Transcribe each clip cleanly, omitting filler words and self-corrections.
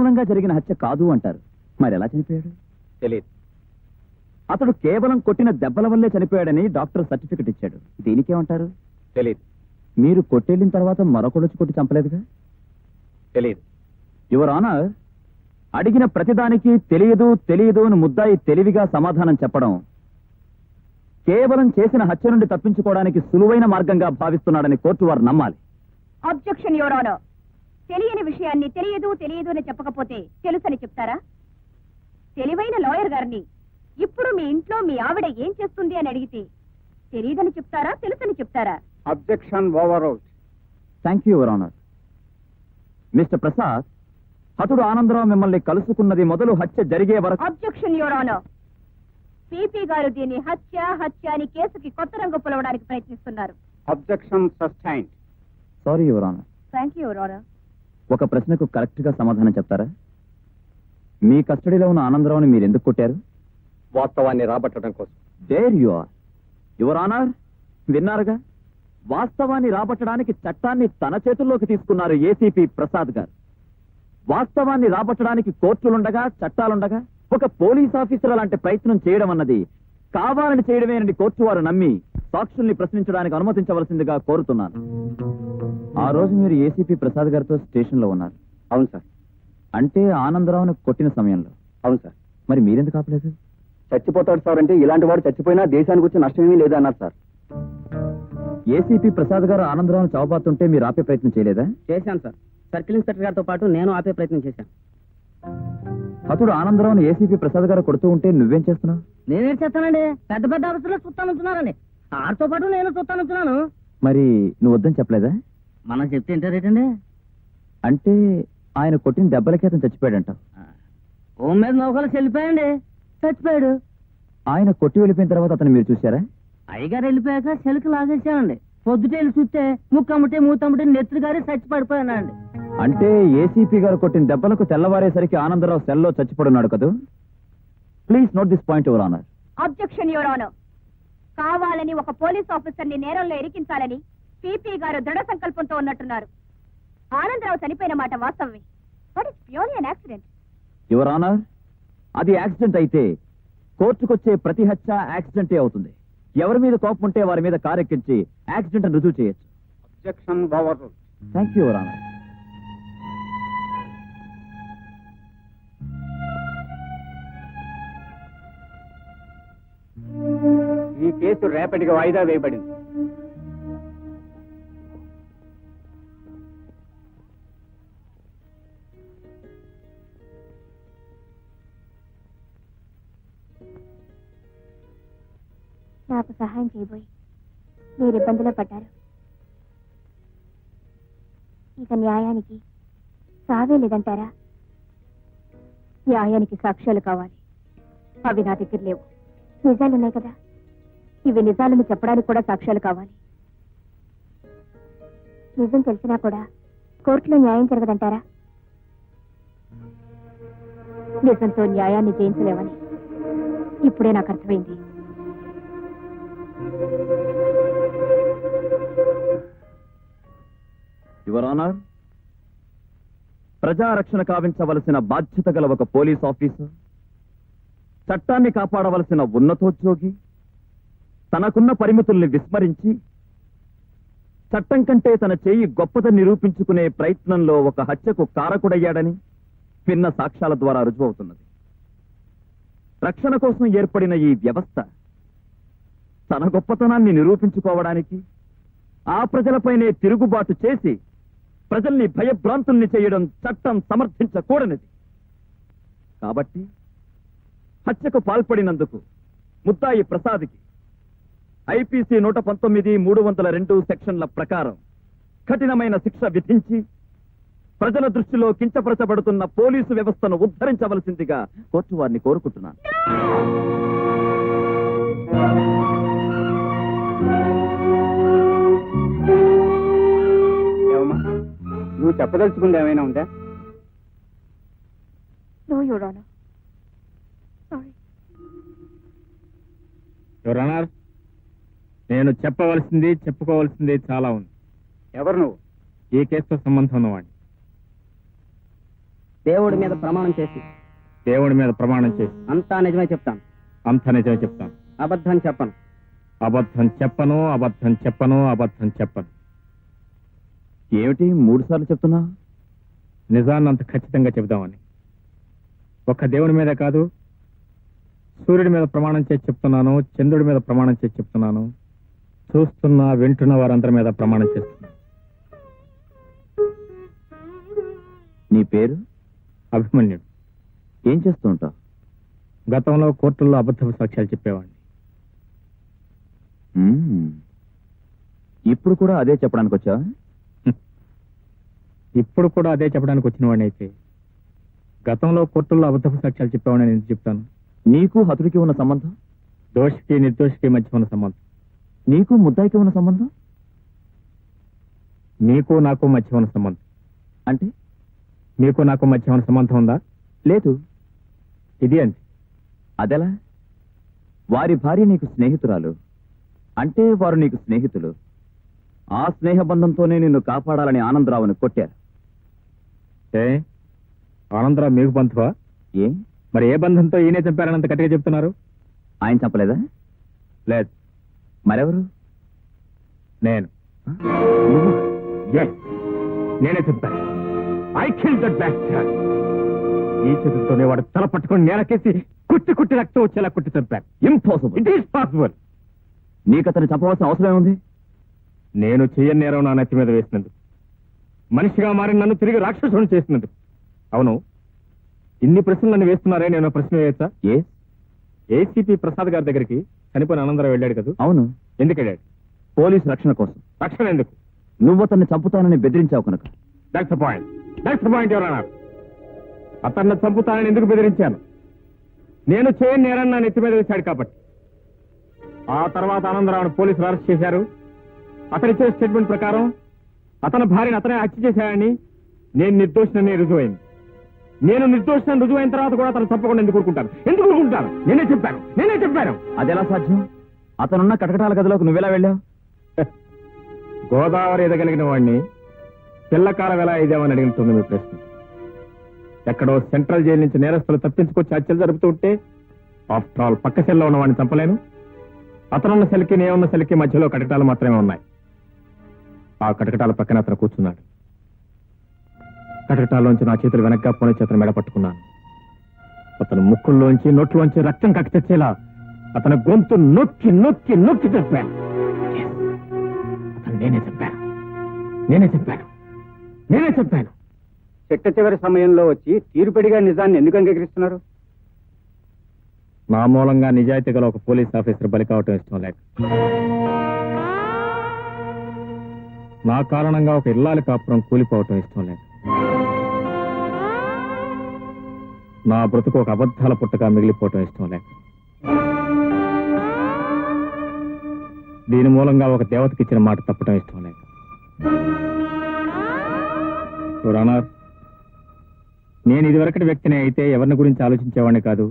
మూలంగా జరిగిన హత్య కాదు అంటారు. మరి ఎలా చనిపోయాడు? తెలియదు. అతడు కేవలం కొట్టిన దెబ్బల వల్లే చనిపోయాడని డాక్టర్ సర్టిఫికెట్ ఇచ్చాడు. దీనికేమంటారు? తెలియదు. మీరు కొట్టెళ్ళిన తర్వాత మరొకడొచ్చి కొట్టి చంపలేదుగా? తెలియదు. యువర్ ఆనర్, అడిగిన ప్రతిదానికి తెలియదు తెలియదు అని ముద్దాయి తెలివిగా సమాధానం చెప్పడం కేవలం చేసిన హత్య నుండి తప్పించుకోవడానికి సులువైన మార్గంగా భావిస్తున్నాడని కోర్టు వారు నమ్మాలి. Objection your honour. తెలియని విషయాన్ని తెలియదు తెలియదు అని చెప్పకపోతే తెలుసని చెప్తారా? తెలివైన లాయర్ గారిని ఇప్పుడు మీ ఇంట్లో మీ ఆవిడ ఏం చేస్తుంది అని అడిగితే తెలియదని చెప్తారా, తెలుసని చెప్తారా? Objection overruled. Thank you your honour. Mister Prasad, హతుడు ఆనందరావు మిమ్మల్ని కలుసుకున్నది మొదలు హత్య జరిగే వరకు. Objection your honour. పీపీ గారు దీన్ని హత్య అని కేసుకి కొత్త రంగు పొలవడానికి ప్రయత్నిస్తున్నారు. Objection sustained. Sorry your honour. Thank you your honour. ఒక ప్రశ్నకు కరెక్ట్ గా సమాధానం చెప్తారా? మీ కస్టడీలో ఉన్న ఆనందరావుని మీరు ఎందుకు కొట్టారు? వాస్తవాన్ని రాబట్టడం కోసం. There you are. Your honour, విన్నారుగా, వాస్తవాన్ని రాబట్టడానికి చట్టాన్ని తన చేతుల్లోకి తీసుకున్నారు ఏసీపీ ప్రసాద్ గారు. వాస్తవాన్ని రాబట్టడానికి కోర్టులుండగా చట్టాలుండగా ఒక పోలీస్ ఆఫీసర్ అలాంటి ప్రయత్నం చేయడం అన్నది కావాలని చేయడమేనని కోర్టు వారు నమ్మి సాక్షుల్ని ప్రశ్నించడానికి అనుమతించవలసిందిగా కోరుతున్నాను. ఆ రోజు మీరు ఏసీపీ ప్రసాద్ గారితో స్టేషన్ లో ఉన్నారు. అవును సార్. అంటే ఆనందరావును కొట్టిన సమయంలో? అవును సార్. మరి మీరెందుకు ఆపలేదు? చచ్చిపోతాడు సార్ అంటే ఇలాంటి వాడు చచ్చిపోయినా దేశానికి వచ్చి నష్టమేమీ లేదన్నారు సార్. ఏసీపీ ప్రసాద్ గారు ఆనందరావును చావబాతుంటే మీరు ఆపే ప్రయత్నం చేయలేదా? చేశాను సార్. సర్కిల్ ఇన్స్పెక్టర్ గారితో పాటు నేను ఆపే ప్రయత్నం చేశాను. అతడు ఆనందరావును ఏసీపీ ప్రసాద్ గారు కొడుతూ ఉంటే నువ్వేం చేస్తున్నావు? నేనేం చేస్తానండి, పెద్ద పెద్ద ఆఫీసులో చూస్తానున్నారండి. ఆడితో పాటు నేను చూస్తానున్నాను. మరి నువ్వు వద్దని చెప్పలేదా? మనం చెప్తే ఏంటారేటండి? అంటే ఆయన కొట్టిన దెబ్బలకి అతను చచ్చిపోయాడంట. హోమ్ మీద నౌకలు చెల్లిపోయండి, చచ్చిపోయాడు. ఆయన కొట్టి వెళ్ళిపోయిన తర్వాత అతను మీరు చూశారా? అయ్యగారు వెళ్ళిపోయాక చెలుకు లాగేసామండి. పొద్దుటేళ్ళు చూస్తే ముక్కమ్మటే మూతమ్మటే నెత్తురు గారి చచ్చి పడిపోయానండి. అంటే ఏసీపీ గారు కొట్టిన దెబ్బలకు తెల్లవారేసరికి ఆనందరావు సెల్లో చచ్చిపడున్నాడు కదూ. Please note this point your honour. Objection your honour. కావాలని ఒక పోలీస్ ఆఫీసర్ ని నేరంలో ఇరికించాలని పీపీ గారు దృఢ సంకల్పంతో ఉన్నట్టున్నారు. ఆనందరావు చనిపోయిన మాట వాస్తవమే. But it's purely an accident. Your honour, అది యాక్సిడెంట్ అయితే కోర్టుకొచ్చే ప్రతి హత్య యాక్సిడెంటే అవుతుంది. ఎవరి మీద కోపం ఉంటే వారి మీద కారెక్కించి యాక్సిడెంట్ అని రుజువు చేయొచ్చు. Objection overruled. Thank you your honour. ఈ కేసు రేపటికి వాయిదా వేయబడింది. నాకు సహాయం చేయబోయి మీరు ఇబ్బందిలో పడ్డారు. ఇక న్యాయానికి సావే లేదంటారా? న్యాయానికి సాక్ష్యాలు కావాలి. అవి నా దగ్గర లేవు. నిజాలున్నాయి కదా, ఇవి నిజాలను చెప్పడానికి కూడా సాక్ష్యాలు కావాలి. నిజం తెలిసినా కూడా కోర్టులో న్యాయం జరగదంటారా? నిజంతో న్యాయాన్ని జయించలేవని ఇప్పుడే నాకు అర్థమైంది. యువర్ ఆనర్, ప్రజారక్షణ కావించవలసిన బాధ్యత గల ఒక పోలీస్ ఆఫీసర్, చట్టాన్ని కాపాడవలసిన ఉన్నతోద్యోగి తనకున్న పరిమితుల్ని విస్మరించి చట్టం కంటే తన చేయి గొప్పదని నిరూపించుకునే ప్రయత్నంలో ఒక హత్యకు కారకుడయ్యాడని భిన్న సాక్ష్యాల ద్వారా రుజువవుతున్నది. రక్షణ కోసం ఏర్పడిన ఈ వ్యవస్థ తన గొప్పతనాన్ని నిరూపించుకోవడానికి ఆ ప్రజలపైనే తిరుగుబాటు చేసి ప్రజల్ని భయభ్రాంతుల్ని చేయడం చట్టం సమర్థించకూడనిది. కాబట్టి హత్యకు పాల్పడినందుకు ముద్దాయి ప్రసాద్కి ఐపీసీ 119(302) సెక్షన్ల ప్రకారం కఠినమైన శిక్ష విధించి ప్రజల దృష్టిలో కించపరచబడుతున్న పోలీసు వ్యవస్థను ఉద్ధరించవలసిందిగా కోర్టు వారిని కోరుకుంటున్నాను. నువ్వు చెప్పదలుచుకుంది ఏమైనా ఉందా? No your honour. Sorry your honour, నేను చెప్పవలసింది చెప్పుకోవాల్సింది చాలా ఉంది. ఎవరు నువ్వు? ఈ కేసుతో సంబంధం ఉన్నవాడిని. దేవుడి మీద ప్రమాణం చేసి దేవుడి మీద ప్రమాణం చేసి అంతా నిజమే చెప్తాను. అంత నిజమే చెప్తాను. అబద్ధం చెప్పను. అబద్ధం చెప్పను, అబద్ధం చెప్పను, అబద్ధం చెప్పను. ఏమిటి 3 సార్లు చెప్తున్నా? నిజాన్ని అంత ఖచ్చితంగా చెబుదామని. ఒక్క దేవుడి మీద కాదు, సూర్యుడి మీద ప్రమాణం చేసి చెప్తున్నాను, చంద్రుడి మీద ప్రమాణం చేసి చెప్తున్నాను, చూస్తున్న వింటున్న వారందరి మీద ప్రమాణం చేస్తున్నాను. నీ పేరు? అభిమన్యుడు. ఏం చేస్తూ ఉంటావు? గతంలో కోర్టుల్లో అబద్ధపు సాక్ష్యాలు చెప్పేవాడిని. ఇప్పుడు కూడా అదే చెప్పడానికి వచ్చావా? ఇప్పుడు కూడా అదే చెప్పడానికి వచ్చిన వాడిని అయితే గతంలో కోర్టుల్లో అబద్ధపు సాక్ష్యాలు చెప్పేవాడిని నేను ఎందుకు చెప్తాను? నీకు హతుడికి ఉన్న సంబంధం? దోషికి నిర్దోషికి మధ్య ఉన్న సంబంధం. నీకు ముద్దాయికి ఉన్న సంబంధం? నీకు నాకు మధ్య ఉన్న సంబంధం. అంటే నీకు నాకు మధ్య ఉన్న సంబంధం ఉందా? లేదు. ఇది అంతే. అదెలా? వారి భార్య నీకు స్నేహితురాలు అంటే వారు నీకు స్నేహితులు. ఆ స్నేహ బంధంతోనే నిన్ను కాపాడాలని ఆనందరావుని కొట్టారు. ఏ ఆనందరావు మీకు బంధువా? ఏ మరి ఏ బంధంతో ఈయనే చంపారనంత గట్టిగా చెప్తున్నారు? ఆయన చంపలేదా? లేదు. మరెవరు? నేను. నువ్వు? Yes, నేనే చంపాను. I killed that bastard. ఈ చేతులతోనే వాడు తల పట్టుకొని నేలకేసి కుట్టి కుట్టి రక్తం వచ్చేలా కుట్టి చంపాను. ఇంపాసిబుల్. It is possible. నీకు అతను చంపవలసిన అవసరం ఏముంది? నేను చెయ్యని నేరం నా నెత్తి మీద వేసినందుకు, మనిషిగా మారి నన్ను తిరిగి రాక్షసుని చేసినందుకు. అవును, ఇన్ని ప్రశ్నలు నన్ను వేస్తున్నారే, నేను ప్రశ్న వేయచ్చా? ఏసీపీ ప్రసాద్ గారి దగ్గరికి చనిపోయిన ఆనందరావు వెళ్ళాడు కదా? అవును. ఎందుకు వెళ్ళాడు? పోలీసు రక్షణ కోసం. రక్షణ ఎందుకు? నువ్వు అతన్ని చంపుతానని బెదిరించావు కనుక. That's the point. That's the point ఎవరన్నా. అతన్ని చంపుతానని ఎందుకు బెదిరించాను? నేను చేయని నేరని నా నెత్తి మీద వేశాడు కాబట్టి. ఆ తర్వాత ఆనందరావును పోలీసులు అరెస్ట్ చేశారు. అతనిచ్చే స్టేట్మెంట్ ప్రకారం అతని భార్యను అతనే హత్య చేశాడని నేను నిర్దోషిని రుజువైంది. నేను నిర్దోషిని రుజువైన తర్వాత కూడా అతను తప్పకుండా ఎందుకు ఊరుకుంటాను? ఎందుకు ఊరుకుంటాను? నేనే చెప్పాను. అదెలా సాధ్యం? అతనున్న కటకటాల గదిలోకి నువ్వెలా వెళ్ళావు? గోదావరి ఎదగలిగిన వాడిని పిల్లకాలం ఎలా ఇదేమని అడిగినట్టుంది మీ ప్రశ్న. ఎక్కడో సెంట్రల్ జైలు నుంచి నేరస్తులు తప్పించుకొచ్చి హత్యలు జరుపుతూ ఉంటే ఆఫ్టర్ ఆల్ పక్క సెల్లో ఉన్న వాడిని చంపలేను. అతనున్న సెల్కి నేనున్న సెల్కి మధ్యలో కటకటాలు మాత్రమే ఉన్నాయి. ఆ కటకటాల పక్కన అతను కూర్చున్నాడు. కటకటాల్లోంచి నా చేతులు వెనక్గా పోనీ చేతులు మెడ పట్టుకున్నాను. అతను ముక్కుల్లోంచి నోట్లోంచి రక్తం కక్కి తెచ్చేలా అతని గొంతు నొక్కి నొక్కి నొక్కి చెప్పాను. అతను నేనే చెప్పాను. చిట్ట చివరి సమయంలో వచ్చి తీరుపడిగా నిజాన్ని ఎందుకు అంగీకరిస్తున్నారు? నా మూలంగా నిజాయితీ గల ఒక పోలీస్ ఆఫీసర్ బలి కావటం ఇష్టం లేక, నా కారణంగా ఒక ఇల్లాలి కాపురం కూలిపోవటం ఇష్టం లేక, నా బ్రతుకు ఒక అబద్ధాల పుట్టగా మిగిలిపోవటం ఇష్టం లేక, దీని మూలంగా ఒక దేవతకి ఇచ్చిన మాట తప్పటం ఇష్టం లేక. యువర్ ఆనర్, నేను ఇదివరకటి వ్యక్తిని అయితే ఎవరిని గురించి ఆలోచించేవాడిని కాదు,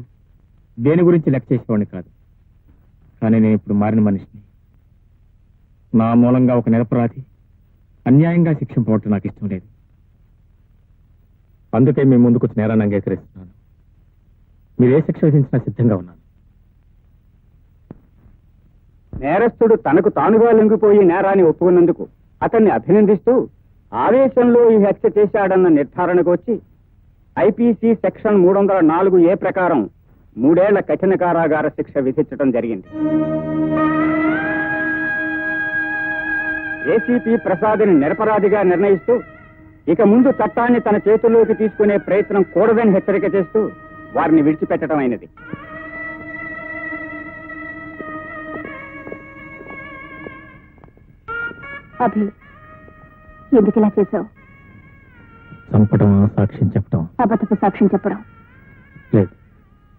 దేని గురించి లెక్క చేసేవాడిని కాదు. కానీ నేను ఇప్పుడు మారిన మనిషిని. నా మూలంగా ఒక నిరపరాధి అన్యాయంగా శిక్షింపబడటం నాకు ఇష్టం లేదు. అందుకే మీ ముందుకు నేరాన్ని అంగీకరిస్తున్నాను. మీరు ఏ శిక్ష విధించినా సిద్ధంగా ఉన్నాను. నేరస్తుడు తనకు తానుగా లొంగిపోయి నేరాన్ని ఒప్పుకున్నందుకు అతన్ని అభినందిస్తూ ఆవేశంలో ఈ హత్య చేశాడన్న నిర్ధారణకు వచ్చి ఐపీసీ సెక్షన్ 304A ప్రకారం 3 ఏళ్ల కఠిన కారాగార శిక్ష విధించడం జరిగింది. ఏసీపీ ప్రసాద్ని నిరపరాధిగా నిర్ణయిస్తూ ఇక ముందు చట్టాన్ని తన చేతుల్లోకి తీసుకునే ప్రయత్నం కూడదని హెచ్చరిక చేస్తూ వారిని విడిచిపెట్టడం అయినది. అభి, ఎందుకు ఇలా చేశావు? చంపడం, సాక్ష్యం చెప్పడం. అబద్ధపు సాక్ష్యం చెప్పడం లేదు.